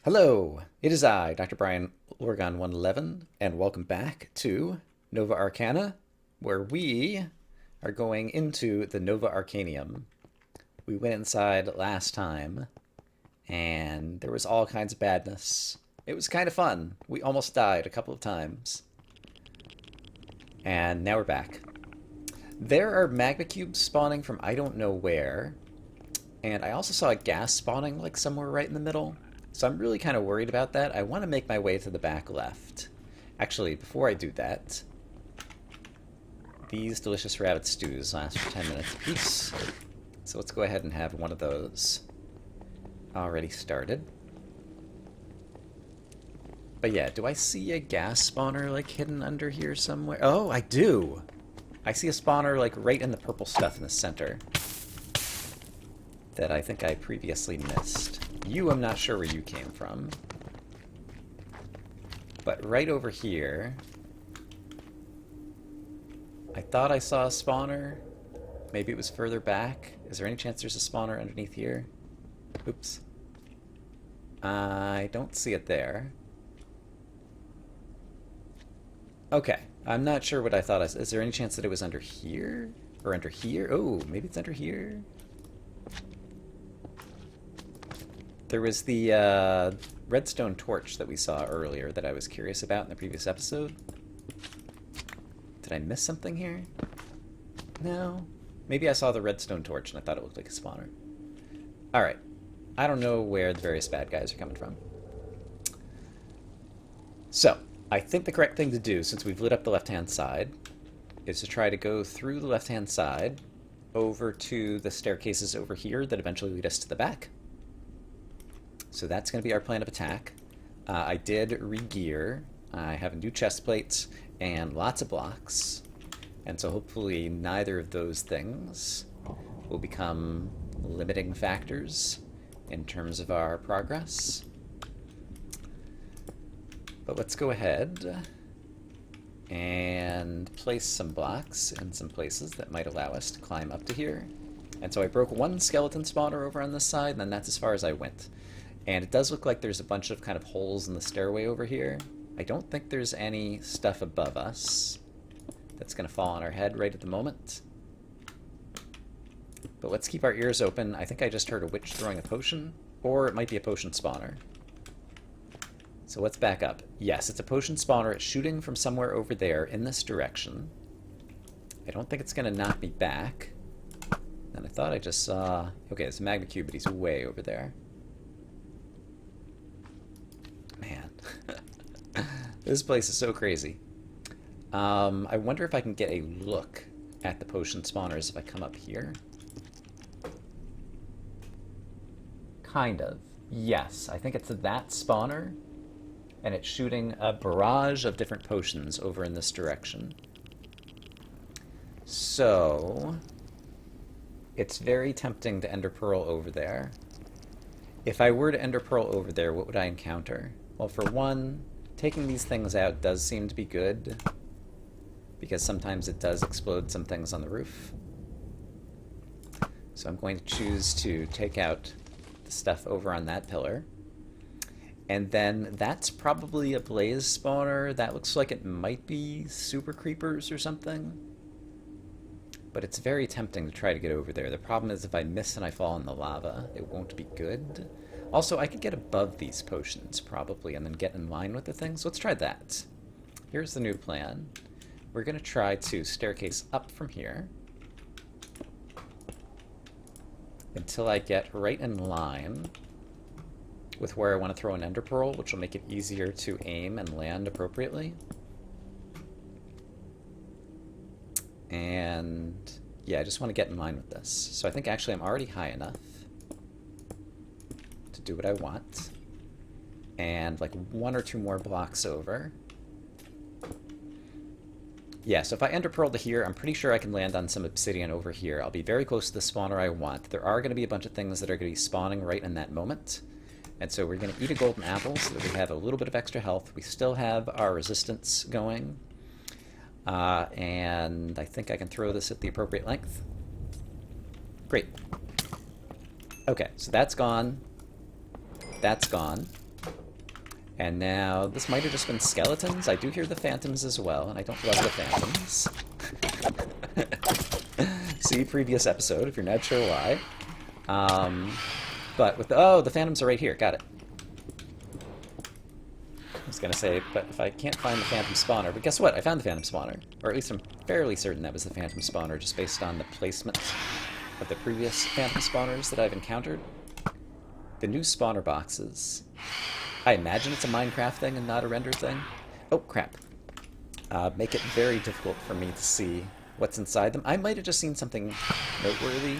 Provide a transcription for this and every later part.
Hello, it is I, Dr. Brian Oregon 111, and welcome back to Nova Arcana, where we are going into the Nova Arcanium. We went inside last time, and there was all kinds of badness. It was kind of fun. We almost died a couple of times. And now we're back. There are magma cubes spawning from I don't know where, and I also saw a gas spawning like somewhere right in the middle. So I'm really kind of worried about that. I want to make my way to the back left. Actually, before I do that, these delicious rabbit stews last for 10 minutes apiece. So let's go ahead and have one of those already started. But yeah, do I see a gas spawner like hidden under here somewhere? Oh, I do! I see a spawner like right in the purple stuff in the center that I think I previously missed. You, I'm not sure where you came from. But right over here, I thought I saw a spawner. Maybe it was further back. Is there any chance there's a spawner underneath here? Oops. I don't see it there. Okay, I'm not sure what I thought. Is there any chance that it was under here? Or under here? Oh, maybe it's under here? There was the redstone torch that we saw earlier that I was curious about in the previous episode. Did I miss something here? No? Maybe I saw the redstone torch and I thought it looked like a spawner. Alright. I don't know where the various bad guys are coming from. So, I think the correct thing to do, since we've lit up the left-hand side, is to try to go through the left-hand side over to the staircases over here that eventually lead us to the back. So that's going to be our plan of attack. I did re-gear. I have a new chest plate and lots of blocks. And so hopefully neither of those things will become limiting factors in terms of our progress. But let's go ahead and place some blocks in some places that might allow us to climb up to here. And so I broke one skeleton spawner over on this side, and then that's as far as I went. And it does look like there's a bunch of kind of holes in the stairway over here. I don't think there's any stuff above us that's going to fall on our head right at the moment. But let's keep our ears open. I think I just heard a witch throwing a potion, or it might be a potion spawner. So let's back up. Yes, it's a potion spawner. It's shooting from somewhere over there in this direction. I don't think it's going to knock me back. And I thought I just saw... Okay, it's a magma cube, but he's way over there. Man. This place is so crazy. I wonder if I can get a look at the potion spawners if I come up here. Kind of. Yes, I think it's that spawner. And it's shooting a barrage of different potions over in this direction. So... it's very tempting to Ender Pearl over there. If I were to Ender Pearl over there, what would I encounter? Well, for one, taking these things out does seem to be good, because sometimes it does explode some things on the roof. So I'm going to choose to take out the stuff over on that pillar. And then that's probably a blaze spawner. That looks like it might be super creepers or something. But it's very tempting to try to get over there. The problem is if I miss and I fall in the lava, it won't be good. Also, I could get above these potions, probably, and then get in line with the things. So let's try that. Here's the new plan. We're going to try to staircase up from here until I get right in line with where I want to throw an ender pearl, which will make it easier to aim and land appropriately. And yeah, I just want to get in line with this. So I think actually I'm already high enough to do what I want. And like one or two more blocks over. Yeah, so if I ender pearl to here, I'm pretty sure I can land on some obsidian over here. I'll be very close to the spawner I want. There are going to be a bunch of things that are going to be spawning right in that moment. And so we're going to eat a golden apple so that we have a little bit of extra health. We still have our resistance going. And I think I can throw this at the appropriate length. Great. Okay, so that's gone. That's gone. And now, this might have just been skeletons. I do hear the phantoms as well, and I don't love the phantoms. See previous episode if you're not sure why. But with the... Oh, the phantoms are right here. Got it. I was going to say, but if I can't find the phantom spawner... But guess what? I found the phantom spawner. Or at least I'm fairly certain that was the phantom spawner, just based on the placement of the previous phantom spawners that I've encountered. The new spawner boxes. I imagine it's a Minecraft thing and not a render thing. Oh, crap. Make it very difficult for me to see what's inside them. I might have just seen something noteworthy.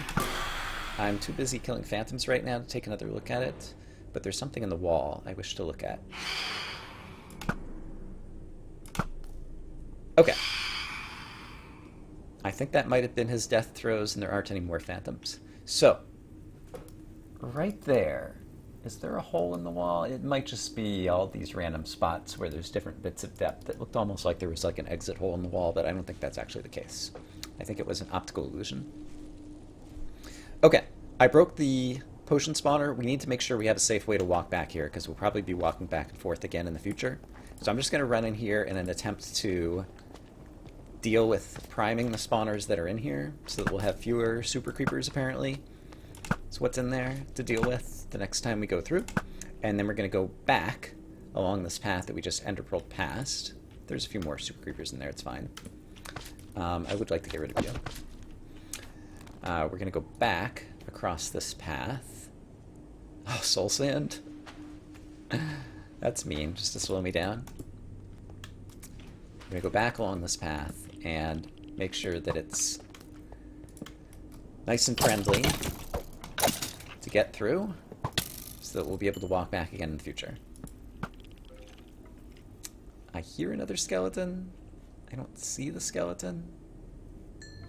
I'm too busy killing phantoms right now to take another look at it. But there's something in the wall I wish to look at. Okay. I think that might have been his death throws and there aren't any more phantoms. So, right there. Is there a hole in the wall? It might just be all these random spots where there's different bits of depth. It looked almost like there was like an exit hole in the wall, but I don't think that's actually the case. I think it was an optical illusion. Okay, I broke the potion spawner. We need to make sure we have a safe way to walk back here, because we'll probably be walking back and forth again in the future. So I'm just going to run in here in an attempt to deal with priming the spawners that are in here, so that we'll have fewer super creepers, apparently. So what's in there to deal with the next time we go through. And then we're going to go back along this path that we just enderpearled past. There's a few more super creepers in there, it's fine. I would like to get rid of you. We're going to go back across this path. Oh, soul sand. That's mean, just to slow me down. I'm going to go back along this path and make sure that it's nice and friendly to get through, so that we'll be able to walk back again in the future. I hear another skeleton. I don't see the skeleton.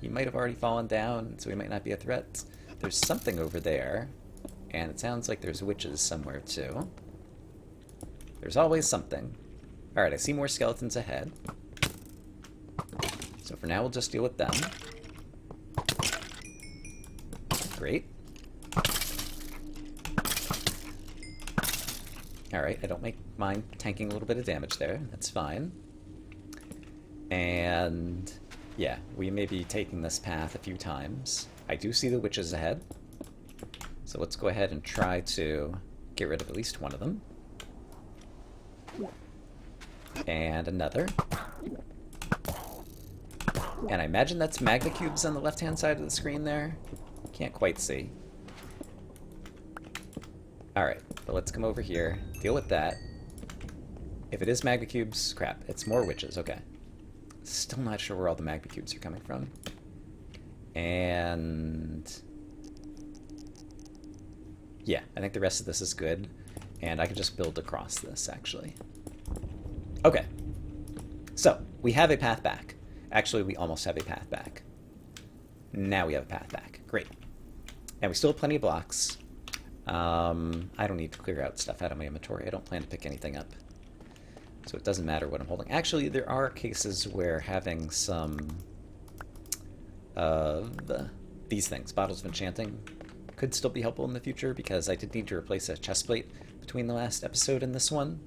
He might have already fallen down, so he might not be a threat. There's something over there, and it sounds like there's witches somewhere too. There's always something. Alright, I see more skeletons ahead. So for now, we'll just deal with them. Great. Alright, I don't mind tanking a little bit of damage there. That's fine. And yeah, we may be taking this path a few times. I do see the witches ahead. So let's go ahead and try to get rid of at least one of them. And another. And I imagine that's magma cubes on the left-hand side of the screen there. Can't quite see. Alright, but let's come over here, deal with that. If it is magma cubes, crap, it's more witches, okay. Still not sure where all the magma cubes are coming from. And yeah, I think the rest of this is good. And I can just build across this, actually. Okay, so we have a path back. Actually, we almost have a path back. Now we have a path back. Great. And we still have plenty of blocks. I don't need to clear out stuff out of my inventory. I don't plan to pick anything up. So it doesn't matter what I'm holding. Actually, there are cases where having some of these things, bottles of enchanting, could still be helpful in the future, because I did need to replace a chest plate between the last episode and this one.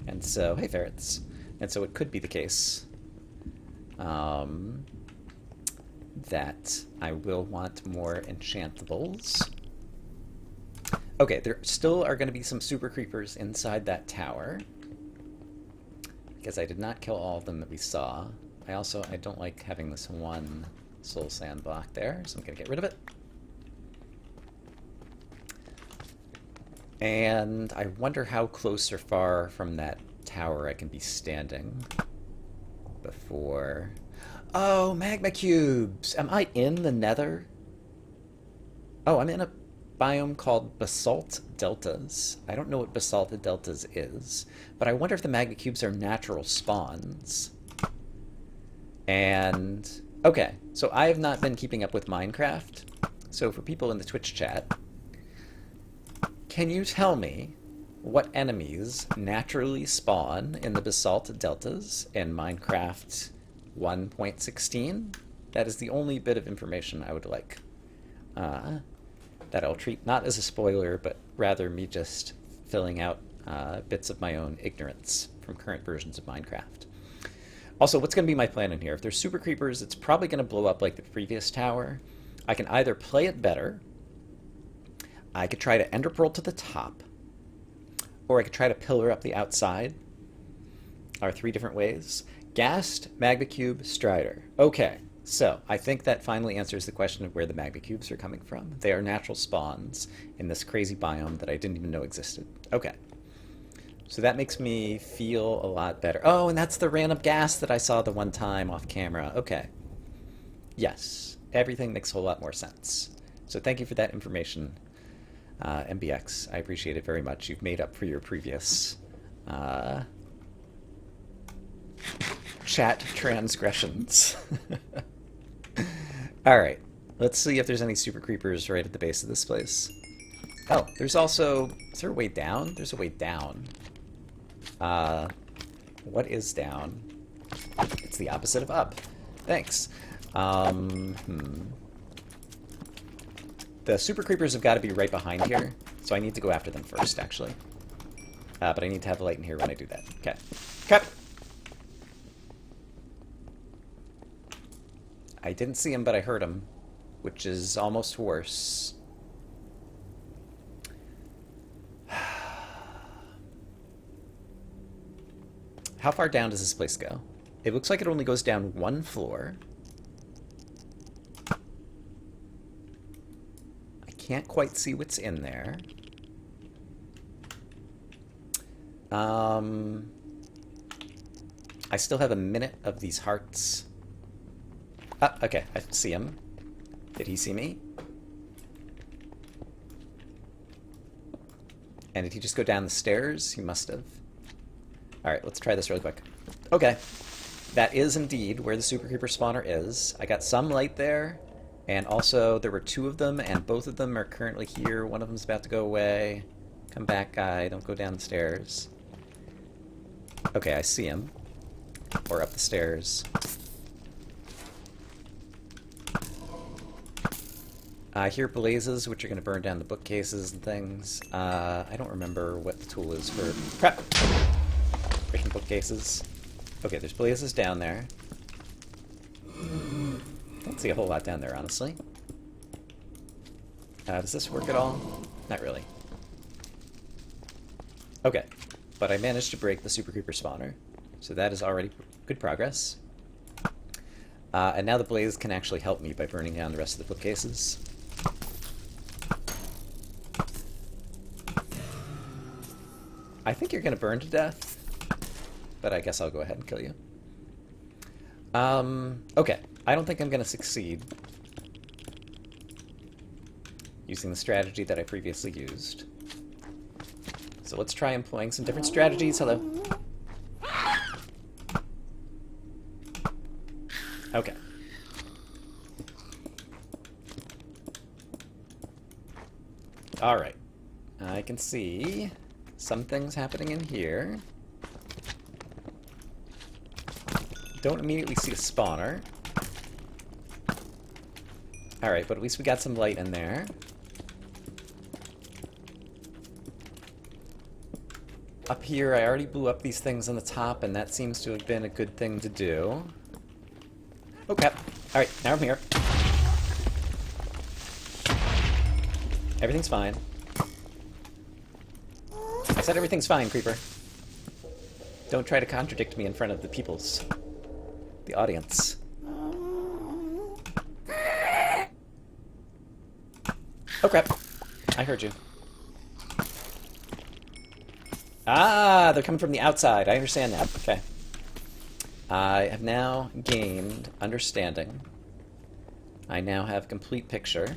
And so, hey ferrets. And so it could be the case that I will want more enchantables. Okay, there still are going to be some super creepers inside that tower, because I did not kill all of them that we saw. I don't like having this one soul sand block there, so I'm going to get rid of it. And I wonder how close or far from that tower I can be standing before... Oh, magma cubes! Am I in the nether? Oh, I'm in a biome called Basalt Deltas. I don't know what Basalt Deltas is, but I wonder if the magma cubes are natural spawns. And, okay, so I have not been keeping up with Minecraft. So for people in the Twitch chat, can you tell me what enemies naturally spawn in the Basalt Deltas in Minecraft 1.16? That is the only bit of information I would like. That I'll treat not as a spoiler, but rather me just filling out bits of my own ignorance from current versions of Minecraft. Also, what's going to be my plan in here? If there's super creepers, it's probably going to blow up like the previous tower. I can either play it better, I could try to ender pearl to the top, or I could try to pillar up the outside. Are 3 different ways. Ghast, magma cube, strider. Okay, so I think that finally answers the question of where the magma cubes are coming from. They are natural spawns in this crazy biome that I didn't even know existed. Okay. So that makes me feel a lot better. Oh, and that's the random gas that I saw the one time off camera. Okay. Yes, everything makes a whole lot more sense. So thank you for that information, MBX. I appreciate it very much. You've made up for your previous chat transgressions. Alright, let's see if there's any super creepers right at the base of this place. Oh, there's also... Is there a way down? There's a way down. What is down? It's the opposite of up. Thanks. The super creepers have got to be right behind here, so I need to go after them first, actually. But I need to have the light in here when I do that. Okay. Okay. I didn't see him, but I heard him, which is almost worse. How far down does this place go? It looks like it only goes down 1 floor. I can't quite see what's in there. I still have a minute of these hearts. Ah, okay, I see him. Did he see me? And did he just go down the stairs? He must have. Alright, let's try this really quick. Okay. That is indeed where the super creeper spawner is. I got some light there, and also there were 2 of them, and both of them are currently here. One of them's about to go away. Come back, guy. Don't go down the stairs. Okay, I see him. Or up the stairs. I hear blazes, which are going to burn down the bookcases and things. I don't remember what the tool is for... Crap! Breaking bookcases. Okay, there's blazes down there. Don't see a whole lot down there, honestly. Does this work at all? Not really. Okay, but I managed to break the super creeper spawner, so that is already good progress. And now the blaze can actually help me by burning down the rest of the bookcases. I think you're going to burn to death, but I guess I'll go ahead and kill you. Okay, I don't think I'm going to succeed using the strategy that I previously used. So let's try employing some different strategies. Hello. Okay. Alright. I can see some things happening in here. Don't immediately see a spawner. Alright, but at least we got some light in there. Up here, I already blew up these things on the top, and that seems to have been a good thing to do. Oh, crap. Alright, now I'm here. Everything's fine. I said everything's fine, Creeper. Don't try to contradict me in front of the peoples. The audience. Oh, crap. I heard you. Ah, they're coming from the outside. I understand that. Okay. I have now gained understanding. I now have complete picture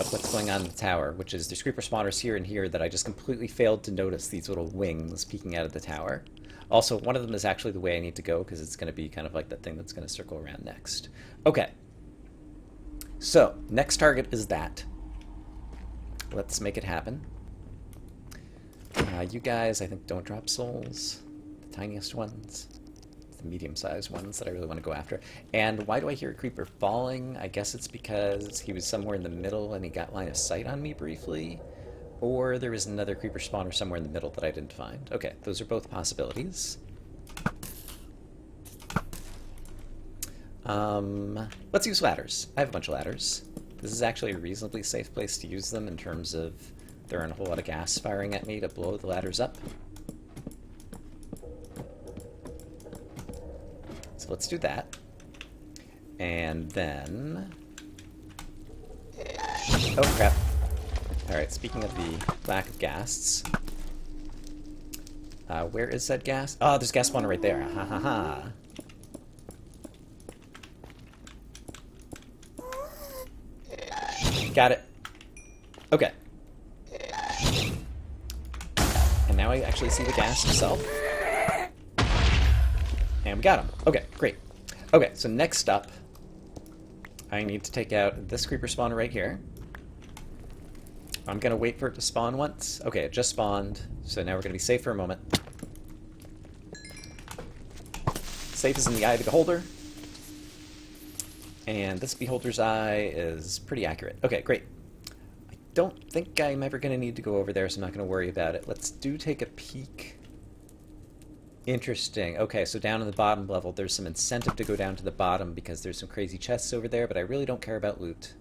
of what's going on in the tower, which is there's creeper spawners here and here that I just completely failed to notice these little wings peeking out of the tower. Also, one of them is actually the way I need to go because it's going to be kind of like that thing that's going to circle around next. Okay. So, next target is that. Let's make it happen. You guys, I think, don't drop souls. The tiniest ones. The medium-sized ones that I really want to go after. And why do I hear a creeper falling? I guess it's because he was somewhere in the middle and he got line of sight on me briefly. Or there was another creeper spawner somewhere in the middle that I didn't find. Okay, those are both possibilities. Let's use ladders. I have a bunch of ladders. This is actually a reasonably safe place to use them in terms of there aren't a whole lot of gas firing at me to blow the ladders up. So let's do that. And then... Oh, crap. Alright, speaking of the lack of gas, where is that gas? Oh, there's a gas spawner right there. Ha ha ha. Got it. Okay. And now I actually see the gas itself. And we got him. Okay, great. Okay, so next up, I need to take out this creeper spawner right here. I'm going to wait for it to spawn once. Okay, it just spawned, so now we're going to be safe for a moment. Safe is in the eye of the beholder. And this beholder's eye is pretty accurate. Okay, great. I don't think I'm ever going to need to go over there, so I'm not going to worry about it. Let's take a peek. Interesting. Okay, so down in the bottom level, there's some incentive to go down to the bottom because there's some crazy chests over there, but I really don't care about loot.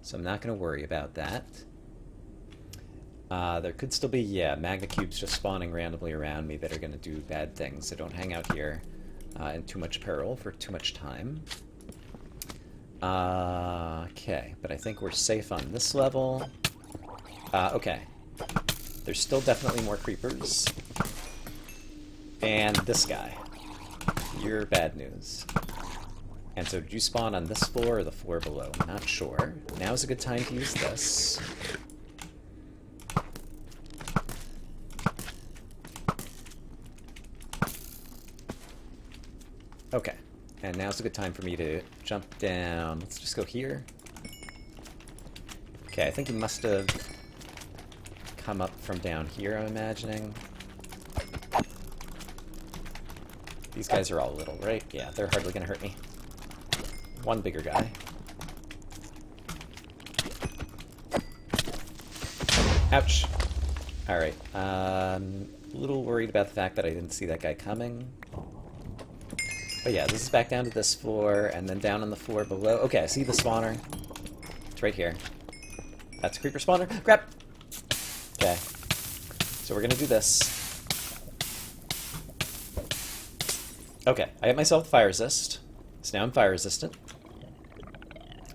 So I'm not going to worry about that. There could still be, yeah, magma cubes just spawning randomly around me that are going to do bad things, so don't hang out here in too much peril for too much time. Okay, but I think we're safe on this level. Okay. There's still definitely more creepers. And this guy. You're bad news. And so did you spawn on this floor or the floor below? Not sure. Now's a good time to use this. Okay. And now's a good time for me to jump down. Let's just go here. Okay, I think he must have come up from down here, I'm imagining. These guys are all little, right? Yeah, they're hardly gonna hurt me. One bigger guy. Ouch. Alright, a little worried about the fact that I didn't see that guy coming. But yeah, this is back down to this floor, and then down on the floor below. Okay, I see the spawner. It's right here. That's a creeper spawner. Grab! Okay. So we're gonna do this. Okay, I hit myself with fire resist. So now I'm fire resistant.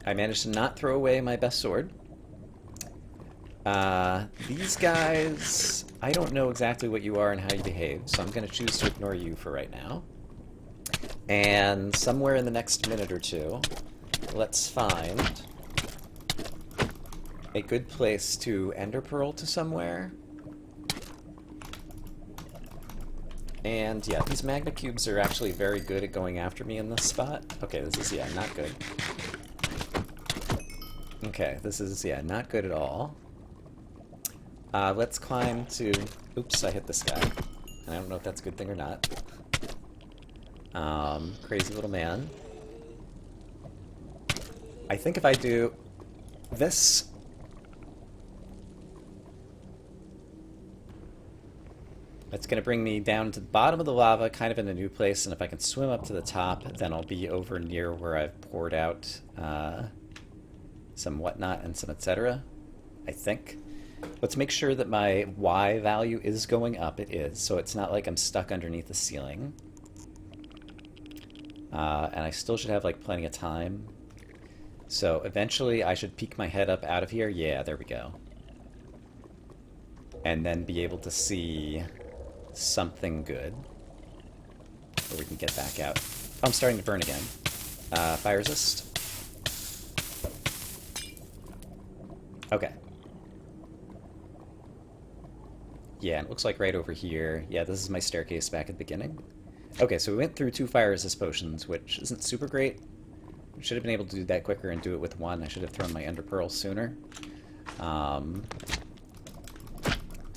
I managed to not throw away my best sword. These guys, I don't know exactly what you are and how you behave, so I'm going to choose to ignore you for right now. And somewhere in the next minute or two, let's find a good place to ender pearl to somewhere. And yeah, these magma cubes are actually very good at going after me in this spot. Okay, this is, yeah, not good. Okay, this is, yeah, not good at all. Let's climb to... Oops, I hit this guy. And I don't know if that's a good thing or not. Crazy little man. I think if I do this... It's going to bring me down to the bottom of the lava, kind of in a new place, and if I can swim up to the top, then I'll be over near where I've poured out some whatnot and some etc. I think. Let's make sure that my Y value is going up. It is, so it's not like I'm stuck underneath the ceiling. And I still should have like plenty of time. So eventually I should peek my head up out of here. Yeah, there we go. And then be able to see something good. Where we can get back out. Oh, I'm starting to burn again. Fire resist. Okay. Yeah, it looks like right over here. Yeah, this is my staircase back at the beginning. Okay, so we went through 2 fire resist potions, which isn't super great. We should have been able to do that quicker and do it with 1. I should have thrown my ender pearl sooner.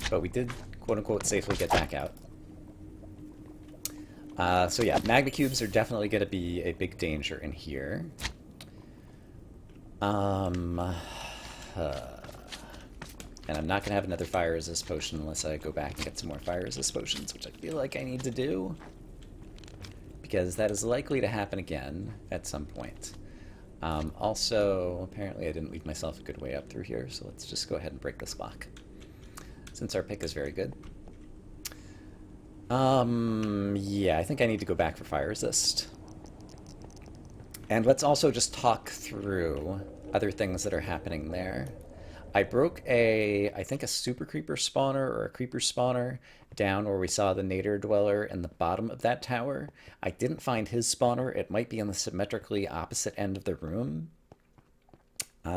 But we did, quote-unquote, safely get back out. So yeah, magma cubes are definitely going to be a big danger in here. And I'm not going to have another fire resist potion unless I go back and get some more fire resist potions, which I feel like I need to do. Because that is likely to happen again at some point. Also, apparently I didn't leave myself a good way up through here, so let's just go ahead and break this block. Since our pick is very good. Yeah, I think I need to go back for fire resist. And let's also just talk through other things that are happening there. I broke I think a super creeper spawner or a creeper spawner down where we saw the nadir dweller in the bottom of that tower. I didn't find his spawner. It might be on the symmetrically opposite end of the room.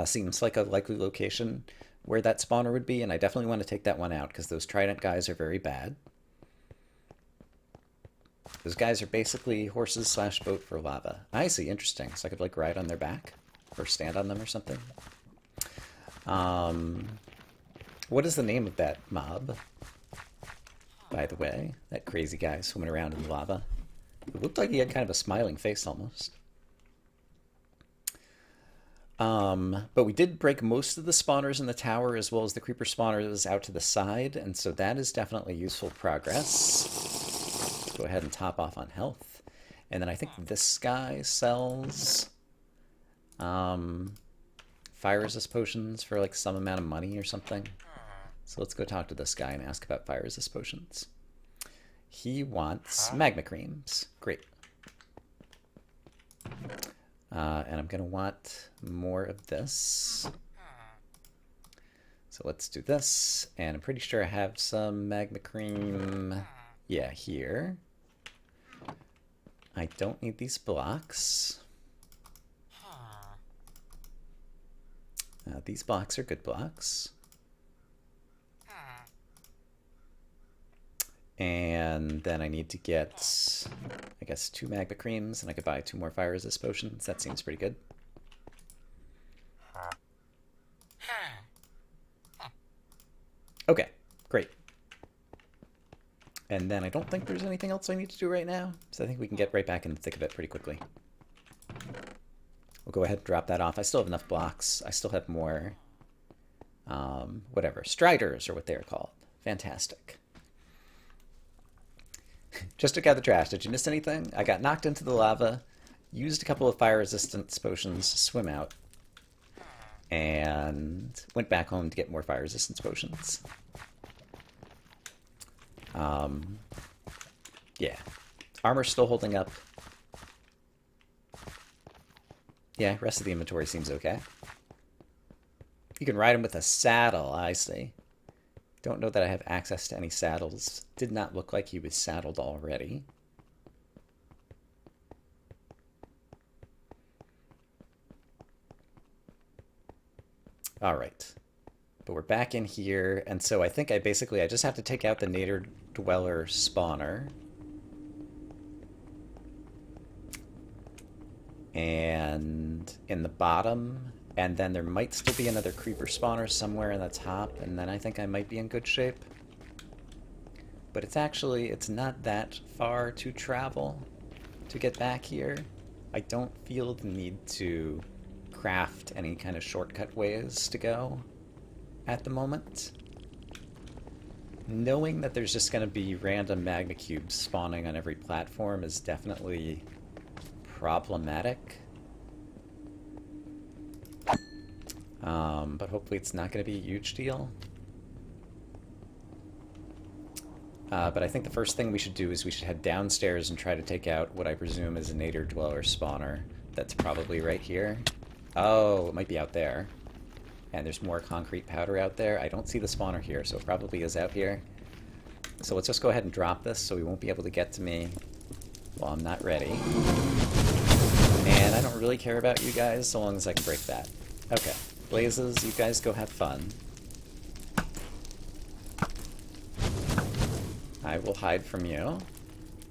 Seems like a likely location where that spawner would be, and I definitely want to take that one out because those trident guys are very bad. Those guys are basically horses / boat for lava. I see, interesting. So I could like ride on their back or stand on them or something. What is the name of that mob, by the way? That crazy guy swimming around in the lava. It looked like he had kind of a smiling face almost. But we did break most of the spawners in the tower as well as the creeper spawners out to the side, and so that is definitely useful progress. Let's go ahead and top off on health. And then I think this guy sells fire resist potions for like some amount of money or something. So let's go talk to this guy and ask about fire resist potions. He wants magma creams. Great. And I'm going to want more of this. So let's do this. And I'm pretty sure I have some magma cream, yeah, here. I don't need these blocks. These blocks are good blocks. And then I need to get, I guess, 2 magma creams, and I could buy 2 more fire resist potions. That seems pretty good. Okay, great. And then I don't think there's anything else I need to do right now, so I think we can get right back in the thick of it pretty quickly. We'll go ahead and drop that off. I still have enough blocks. I still have more, whatever, striders are what they're called. Fantastic. Just took out the trash. Did you miss anything? I got knocked into the lava, used a couple of fire resistance potions to swim out, and went back home to get more fire resistance potions. Yeah. Armor's still holding up. Yeah, rest of the inventory seems okay. You can ride him with a saddle, I see. Don't know that I have access to any saddles. Did not look like he was saddled already. Alright. But we're back in here, and so I think I just have to take out the nadir dweller spawner. And in the bottom, and then there might still be another creeper spawner somewhere in the top, and then I think I might be in good shape. But it's not that far to travel to get back here. I don't feel the need to craft any kind of shortcut ways to go at the moment. Knowing that there's just going to be random magma cubes spawning on every platform is definitely problematic. But hopefully it's not going to be a huge deal. But I think the first thing we should do is we should head downstairs and try to take out what I presume is a nadir dweller spawner. That's probably right here. Oh, it might be out there. And there's more concrete powder out there. I don't see the spawner here, so it probably is out here. So let's just go ahead and drop this so he won't be able to get to me while I'm not ready. And I don't really care about you guys so long as I can break that. Okay. Blazes, you guys go have fun. I will hide from you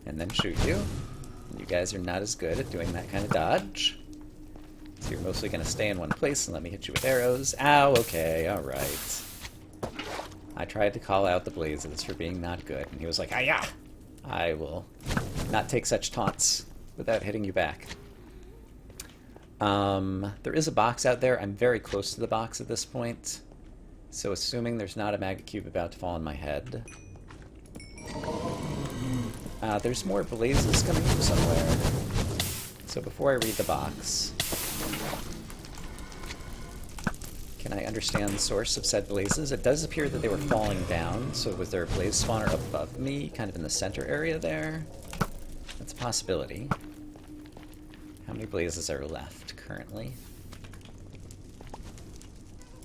and then shoot you. You guys are not as good at doing that kind of dodge. So you're mostly going to stay in one place and let me hit you with arrows. Ow, okay, alright. I tried to call out the Blazes for being not good, and he was like, "Ah-ya! I will not take such taunts without hitting you back." There is a box out there. I'm very close to the box at this point. So assuming there's not a magma cube about to fall on my head. There's more blazes coming from somewhere. So before I read the box, can I understand the source of said blazes? It does appear that they were falling down, so was there a blaze spawner above me, kind of in the center area there? That's a possibility. How many blazes are left currently?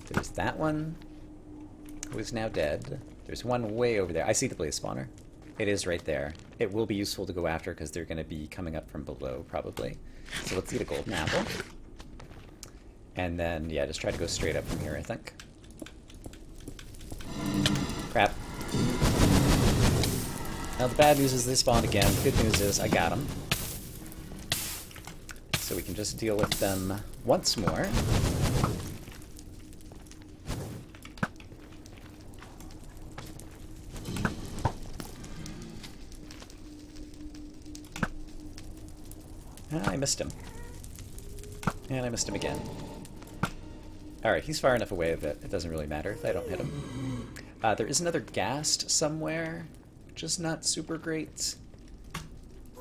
There's that one, who is now dead. There's one way over there. I see the blaze spawner. It is right there. It will be useful to go after because they're going to be coming up from below, probably. So let's eat a golden apple. And then, yeah, just try to go straight up from here, I think. Crap. Now, the bad news is they spawned again. The good news is I got them. So we can just deal with them once more. I missed him. And I missed him again. Alright, he's far enough away that it doesn't really matter if I don't hit him. There is another ghast somewhere, which is not super great.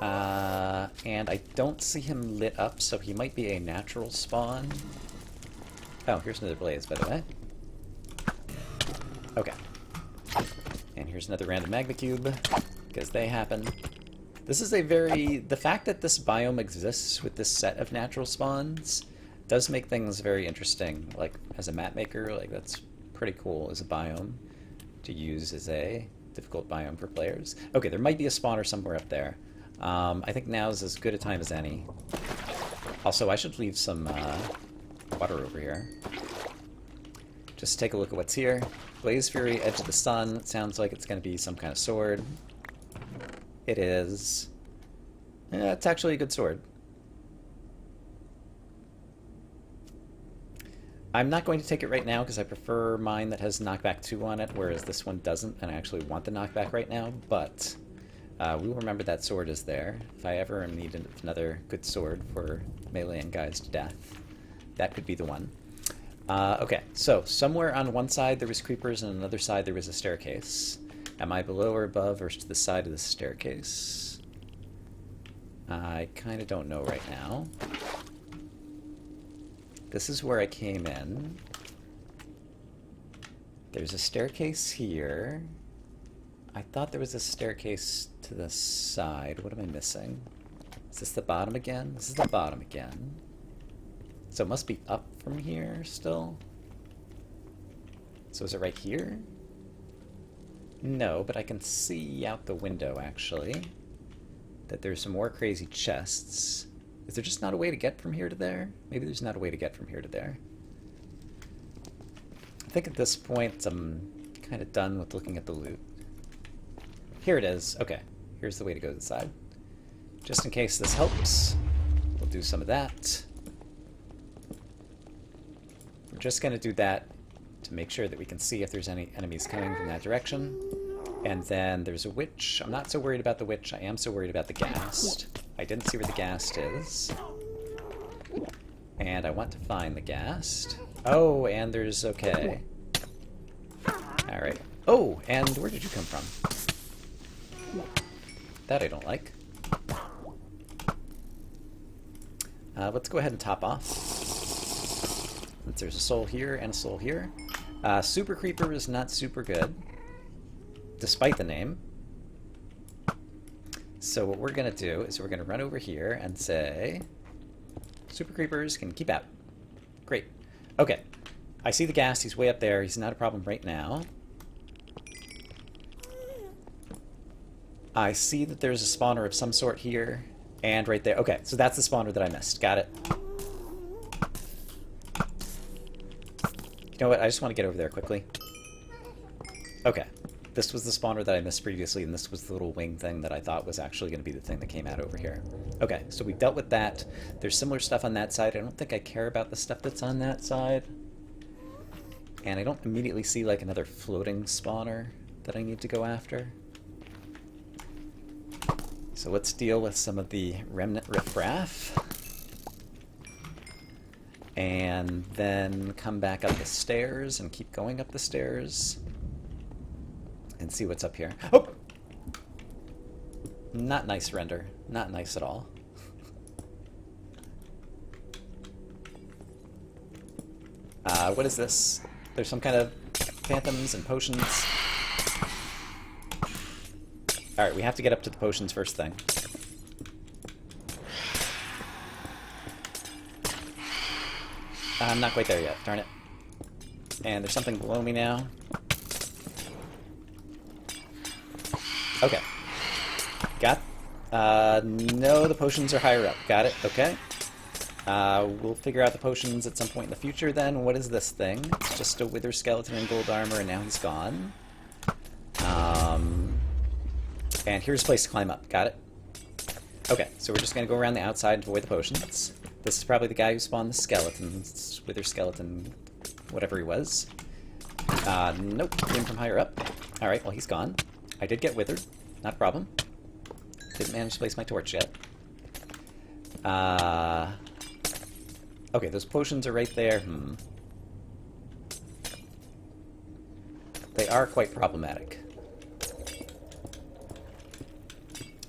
And I don't see him lit up, so he might be a natural spawn. Oh, here's another blaze, by the way. Okay. And here's another random magma cube, because they happen. This is a very... The fact that this biome exists with this set of natural spawns does make things very interesting. Like, as a map maker, like, that's pretty cool as a biome to use as a difficult biome for players. Okay, there might be a spawner somewhere up there. I think now's as good a time as any. Also, I should leave some water over here. Just take a look at what's here. Blaze Fury, Edge of the Sun. It sounds like it's going to be some kind of sword. It is. Yeah, it's actually a good sword. I'm not going to take it right now because I prefer mine that has knockback 2 on it, whereas this one doesn't, and I actually want the knockback right now, but we will remember that sword is there. If I ever need another good sword for meleeing guys to death, that could be the one. Okay, so somewhere on one side there was creepers and on another side there was a staircase. Am I below or above or to the side of the staircase? I kind of don't know right now. This is where I came in. There's a staircase here. I thought there was a staircase to the side. What am I missing? Is this the bottom again? This is the bottom again. So it must be up from here still. So is it right here? No, but I can see out the window, actually, that there's some more crazy chests. Is there just not a way to get from here to there? Maybe there's not a way to get from here to there. I think at this point I'm kind of done with looking at the loot. Here it is. Okay, here's the way to go to the side. Just in case this helps, we'll do some of that. We're just going to do that to make sure that we can see if there's any enemies coming from that direction. And then there's a witch. I'm not so worried about the witch. I am so worried about the ghast. I didn't see where the ghast is. And I want to find the ghast. Oh, and there's... okay. Alright. Oh, and where did you come from? That I don't like. Let's go ahead and top off. Since there's a soul here and a soul here. Super Creeper is not super good, despite the name. So what we're going to do is we're going to run over here and say, Super Creepers can keep out. Great. Okay. I see the ghast. He's way up there. He's not a problem right now. I see that there's a spawner of some sort here and right there. Okay, so that's the spawner that I missed. Got it. You know what? I just want to get over there quickly. Okay. This was the spawner that I missed previously, and this was the little wing thing that I thought was actually going to be the thing that came out over here. Okay, so we dealt with that. There's similar stuff on that side. I don't think I care about the stuff that's on that side. And I don't immediately see, like, another floating spawner that I need to go after. So let's deal with some of the remnant riffraff. And then come back up the stairs and keep going up the stairs. And see what's up here. Oh! Not nice, render. Not nice at all. What is this? There's some kind of phantoms and potions. Alright, we have to get up to the potions first thing. I'm not quite there yet, darn it. And there's something below me now. Okay. Got no, the potions are higher up. Got it, okay. We'll figure out the potions at some point in the future then. What is this thing? It's just a wither skeleton in gold armor, and now he's gone. And here's a place to climb up. Got it. Okay, so we're just going to go around the outside and avoid the potions. This is probably the guy who spawned the skeletons. Wither skeleton, whatever he was. Nope, came from higher up. Alright, well he's gone. I did get withered. Not a problem. Didn't manage to place my torch yet. Okay, those potions are right there. They are quite problematic.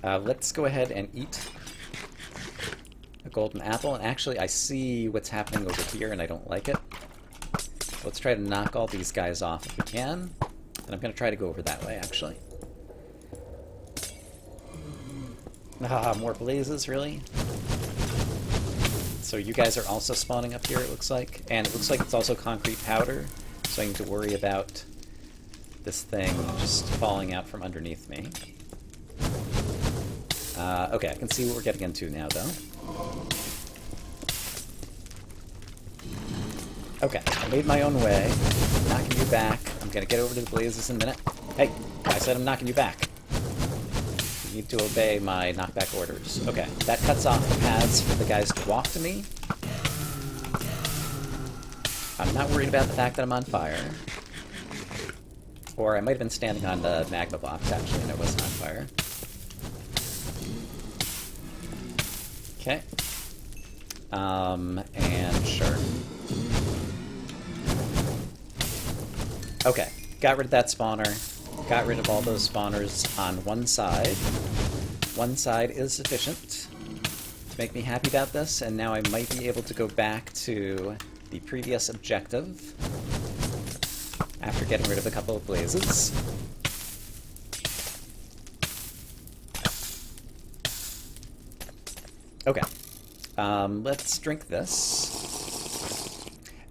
Let's go ahead and eat a golden apple. And actually, I see what's happening over here, and I don't like it. Let's try to knock all these guys off if we can. And I'm going to try to go over that way, actually. More blazes, really? So you guys are also spawning up here, it looks like. And it looks like it's also concrete powder, so I need to worry about this thing just falling out from underneath me. Okay, I can see what we're getting into now, though. Okay, I made my own way. I'm knocking you back. I'm gonna get over to the blazes in a minute. Hey, I said I'm knocking you back. You need to obey my knockback orders. Okay, that cuts off the paths for the guys to walk to me. I'm not worried about the fact that I'm on fire. Or I might have been standing on the magma blocks, actually, and I wasn't on fire. Okay. And sure. Okay, got rid of that spawner. Got rid of all those spawners on one side. One side is sufficient to make me happy about this, and now I might be able to go back to the previous objective after getting rid of a couple of blazes. Okay, let's drink this.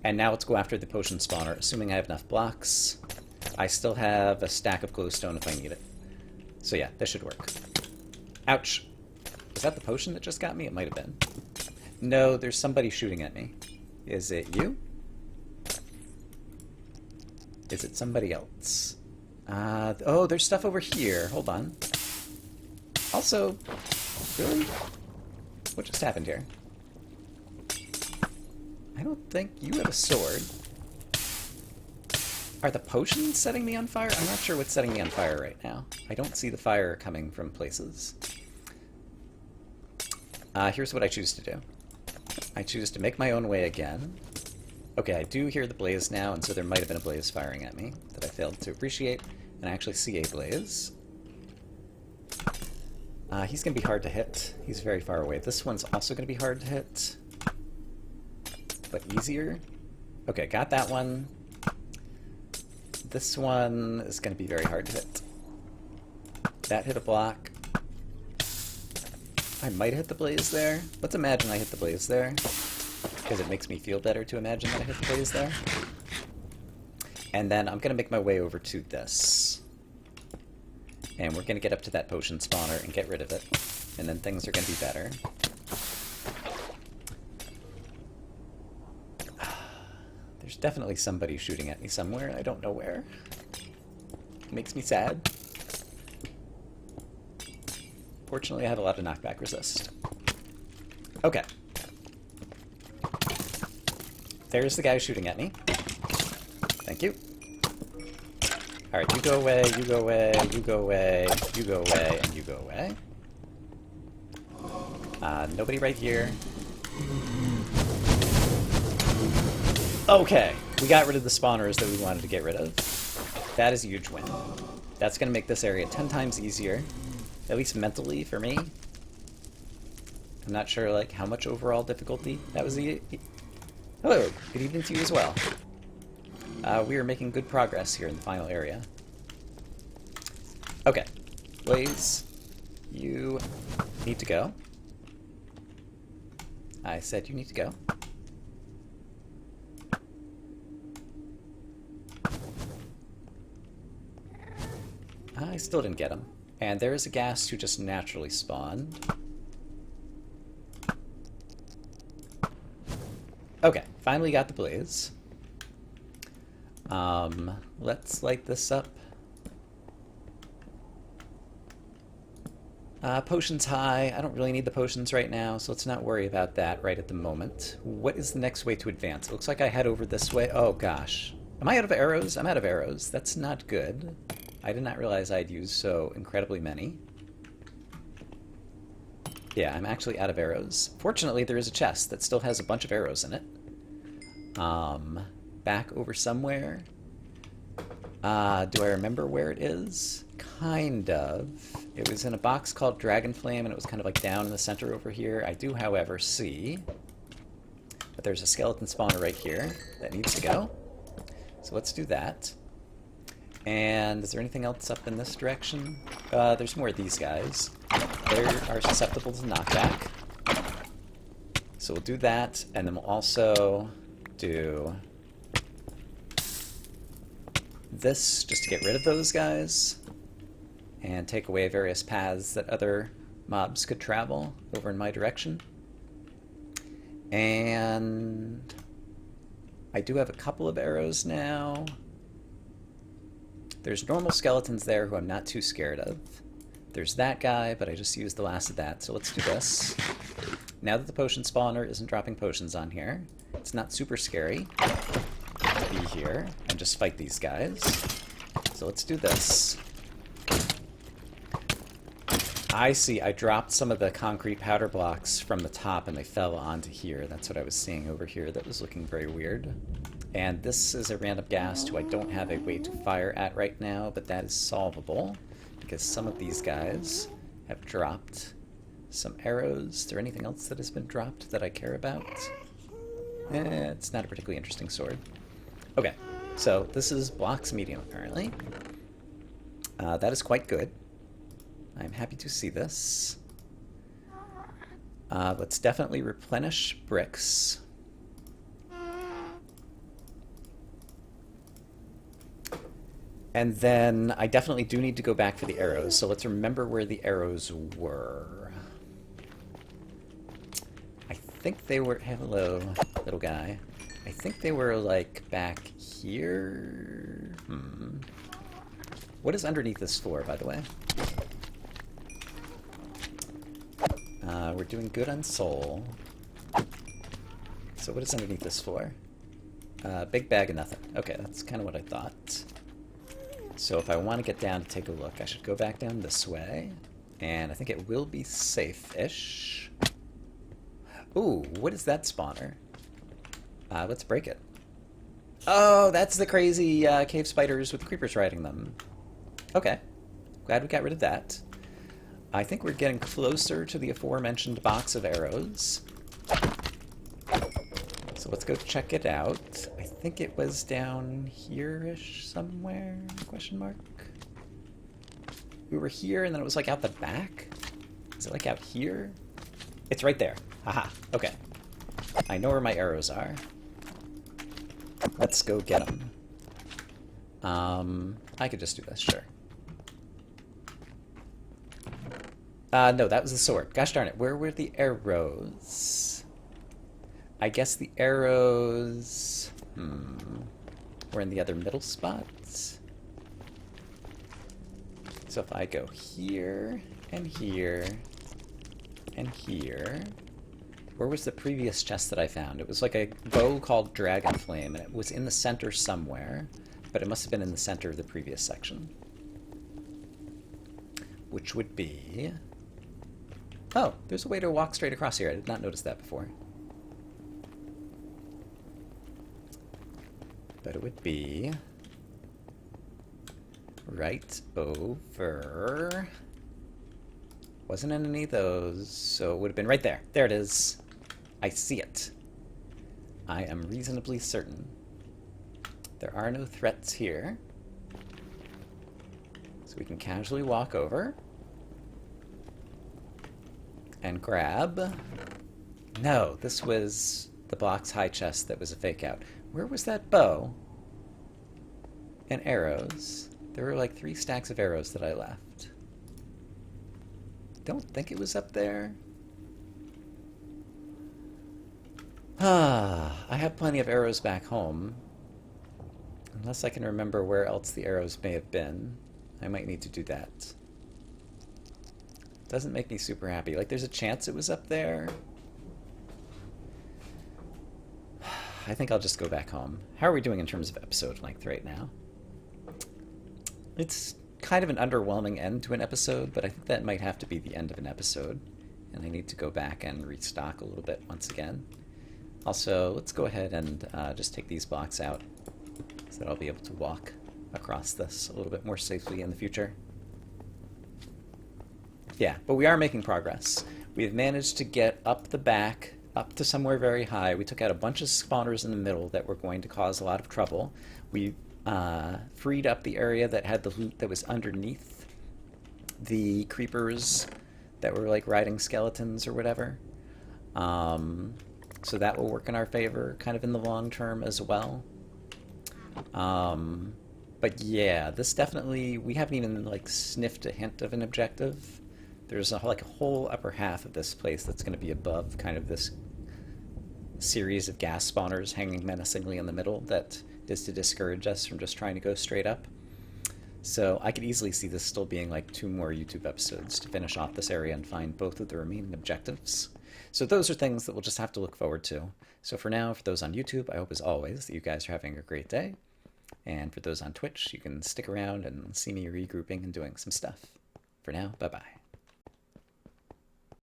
And now let's go after the potion spawner, assuming I have enough blocks. I still have a stack of glowstone if I need it. So yeah, this should work. Ouch. Was that the potion that just got me? It might have been. No, there's somebody shooting at me. Is it you? Is it somebody else? Oh, there's stuff over here. Hold on. Also, really? What just happened here? I don't think you have a sword. Are the potions setting me on fire? I'm not sure what's setting me on fire right now. I don't see the fire coming from places. Here's what I choose to do. I choose to make my own way again. Okay, I do hear the blaze now, and so there might have been a blaze firing at me that I failed to appreciate, and I actually see a blaze. He's going to be hard to hit. He's very far away. This one's also going to be hard to hit, but easier. Okay, got that one. This one is going to be very hard to hit. That hit a block. I might hit the blaze there. Let's imagine I hit the blaze there, because it makes me feel better to imagine that I hit the blaze there. And then I'm going to make my way over to this. And we're going to get up to that potion spawner and get rid of it. And then things are going to be better. There's definitely somebody shooting at me somewhere. I don't know where. It makes me sad. Fortunately, I have a lot of knockback resist. Okay. There's the guy shooting at me. Thank you. Alright, you go away, you go away, you go away, you go away, and you go away. Nobody right here. Okay, we got rid of the spawners that we wanted to get rid of. That is a huge win. That's going to make this area 10 times easier, at least mentally for me. I'm not sure like how much overall difficulty that was. Hello, good evening to you as well. We are making good progress here in the final area. Okay, Blaze, you need to go. I said you need to go. I still didn't get him. And there is a ghast who just naturally spawned. Okay, finally got the blaze. Let's light this up. Potions high. I don't really need the potions right now, so let's not worry about that right at the moment. What is the next way to advance? It looks like I head over this way. Oh gosh. Am I out of arrows? I'm out of arrows. That's not good. I did not realize I'd used so incredibly many. Yeah, I'm actually out of arrows. Fortunately, there is a chest that still has a bunch of arrows in it. Back over somewhere. Do I remember where it is? Kind of. It was in a box called Dragon Flame, and it was kind of like down in the center over here. I do, however, see that there's a skeleton spawner right here that needs to go. So let's do that. And is there anything else up in this direction? There's more of these guys. They are susceptible to knockback. So we'll do that, and then we'll also do this just to get rid of those guys and take away various paths that other mobs could travel over in my direction. And I do have a couple of arrows now. There's normal skeletons there who I'm not too scared of. There's that guy, but I just used the last of that, so let's do this. Now that the potion spawner isn't dropping potions on here, it's not super scary to be here and just fight these guys. So let's do this. I see, I dropped some of the concrete powder blocks from the top and they fell onto here. That's what I was seeing over here that was looking very weird. And this is a random ghast who I don't have a way to fire at right now, but that is solvable because some of these guys have dropped some arrows. Is there anything else that has been dropped that I care about? It's not a particularly interesting sword. Okay, so this is blocks medium apparently. That is quite good. I'm happy to see this. Let's definitely replenish bricks. And then I definitely do need to go back for the arrows, so let's remember where the arrows were. I think they were... Hello, little guy. I think they were, like, back here? What is underneath this floor, by the way? We're doing good on soul. So what is underneath this floor? Big bag of nothing. Okay, that's kind of what I thought. So if I want to get down to take a look, I should go back down this way. And I think it will be safe-ish. Ooh, what is that spawner? Let's break it. Oh, that's the crazy cave spiders with creepers riding them. Okay. Glad we got rid of that. I think we're getting closer to the aforementioned box of arrows. So let's go check it out. I think it was down here-ish somewhere? Question mark? We were here and then it was like out the back? Is it like out here? It's right there. Haha. Okay. I know where my arrows are. Let's go get them. I could just do this, sure. No, that was the sword. Gosh darn it. Where were the arrows? I guess the arrows... were in the other middle spots. So if I go here, and here, and here... Where was the previous chest that I found? It was like a bow called Dragon Flame, and it was in the center somewhere, but it must have been in the center of the previous section. Which would be... Oh, there's a way to walk straight across here. I did not notice that before. But it would be right over... Wasn't in any of those, so it would have been right there. There it is. I see it. I am reasonably certain. There are no threats here. So we can casually walk over and grab... No, this was the box high chest that was a fake out. Where was that bow? And arrows. There were like 3 stacks of arrows that I left. Don't think it was up there. I have plenty of arrows back home. Unless I can remember where else the arrows may have been. I might need to do that. Doesn't make me super happy. Like, there's a chance it was up there. I think I'll just go back home. How are we doing in terms of episode length right now? It's kind of an underwhelming end to an episode, but I think that might have to be the end of an episode. And I need to go back and restock a little bit once again. Also, let's go ahead and just take these blocks out so that I'll be able to walk across this a little bit more safely in the future. Yeah, but we are making progress. We have managed to get up the back, up to somewhere very high. We took out a bunch of spawners in the middle that were going to cause a lot of trouble. We freed up the area that had the loot that was underneath the creepers that were like riding skeletons or whatever. So that will work in our favor kind of in the long term as well. But yeah, this definitely, we haven't even like sniffed a hint of an objective. There's like a whole upper half of this place that's going to be above kind of this series of gas spawners hanging menacingly in the middle that is to discourage us from just trying to go straight up. So I could easily see this still being like 2 more YouTube episodes to finish off this area and find both of the remaining objectives. So those are things that we'll just have to look forward to. So for now, for those on YouTube, I hope as always that you guys are having a great day. And for those on Twitch, you can stick around and see me regrouping and doing some stuff. For now, bye-bye.